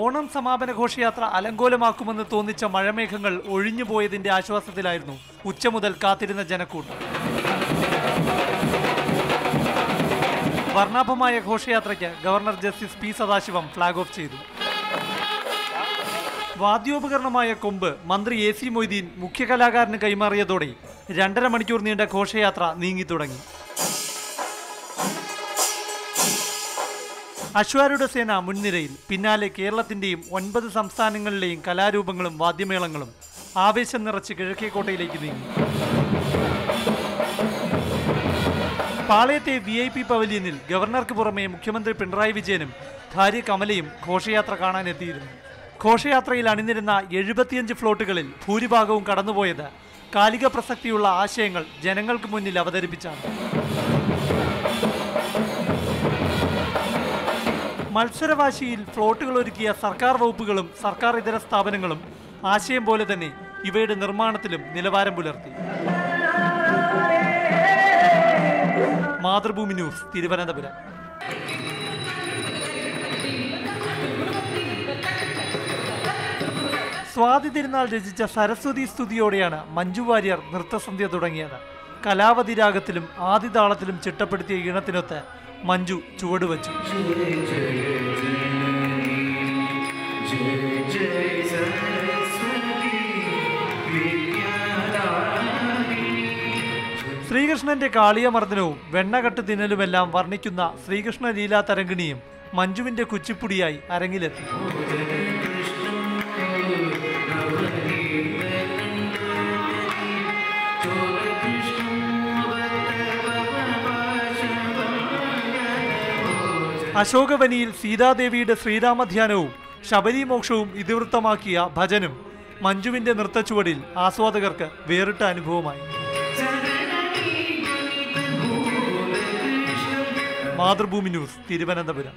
ഓണം സമാപന ഘോഷയാത്ര അലങ്കോലമാക്കുമെന്ന് തോന്നിച്ച മഴമേഘങ്ങൾ ഒഴിഞ്ഞുപോയതിന്റെ ആശ്വാസത്തിലായിരുന്നു ഉച്ച മുതൽ കാത്തിരുന്ന ജനക്കൂട്ടം. വർണ്ണാഭമായ ഘോഷയാത്രയ്ക്ക് governor justice P Sathasivam flag off ചെയ്തു. വാദ്യോപകരണമായ കൊമ്പ് മന്ത്രി എ.സി. മൊയ്തീൻ മുഖ്യ കലാകാരന് കൈമാറിയതോടെ 2.5 മണിക്കൂർ നീണ്ട ഘോഷയാത്ര നീങ്ങിത്തുടങ്ങി. അശ്വാരൂഢ സേന മുൻനിരയിൽ, പിന്നാലെ കേരളത്തിന്റെയും 9 സംസ്ഥാനങ്ങളിലെയും കലാരൂപങ്ങളും വാദ്യമേളങ്ങളും ആവേശം നിറച്ച് കിഴക്കേക്കോട്ടയിലേക്ക് നീങ്ങി. പാളയത്തെ VIP പവലിയനിൽ ഗവർണർക്ക് പുറമെ മുഖ്യമന്ത്രി പിണറായി വിജയനും ഭാര്യ കമലയും ഘോഷയാത്ര കാണാനെത്തിയിരുന്നു. ഘോഷയാത്രയിൽ അണിനിരുന്ന 75 ഫ്ലോട്ടുകളിൽ ഭൂരിഭാഗവും കടന്നുപോയത് കാലിക പ്രസക്തിയുള്ള ആശയങ്ങൾ ജനങ്ങൾക്ക് മുന്നിൽ അവതരിപ്പിച്ചാണ്. മത്സരവാശിയിൽ ഫ്ലോട്ടുകൾ ഒരുക്കിയ സർക്കാർ വകുപ്പുകളും സർക്കാർ ഇതര സ്ഥാപനങ്ങളും ആശയം പോലെ തന്നെ ഇവയുടെ നിർമ്മാണത്തിലും നിലവാരം പുലർത്തി. മാതൃഭൂമി ന്യൂസ്, തിരുവനന്തപുരം. സ്വാതി തിരുനാൾ രചിച്ച സരസ്വതി സ്തുതിയോടെയാണ് മഞ്ജു വാര്യർ നൃത്തസന്ധ്യ തുടങ്ങിയത്. കലാവതി രാഗത്തിലും ആദിതാളത്തിലും ചിട്ടപ്പെടുത്തിയ ഈണത്തിനൊത്ത് മഞ്ജു ചുവടുവച്ചു. ശ്രീകൃഷ്ണന്റെ കാളിയമർദ്ദനവും വെണ്ണകെട്ട് തിന്നലുമെല്ലാം വർണ്ണിക്കുന്ന ശ്രീകൃഷ്ണ ലീലാ തരംഗിണിയും മഞ്ജുവിന്റെ കുച്ചിപ്പുടിയായി അരങ്ങിലെത്തി. അശോകവനിയിൽ സീതാദേവിയുടെ ശ്രീരാമധ്യാനവും ശബരിമോക്ഷവും ഇതിവൃത്തമാക്കിയ ഭജനും മഞ്ജുവിന്റെ നൃത്തച്ചുവടിൽ ആസ്വാദകർക്ക് വേറിട്ട അനുഭവമായി. മാതൃഭൂമി ന്യൂസ്, തിരുവനന്തപുരം.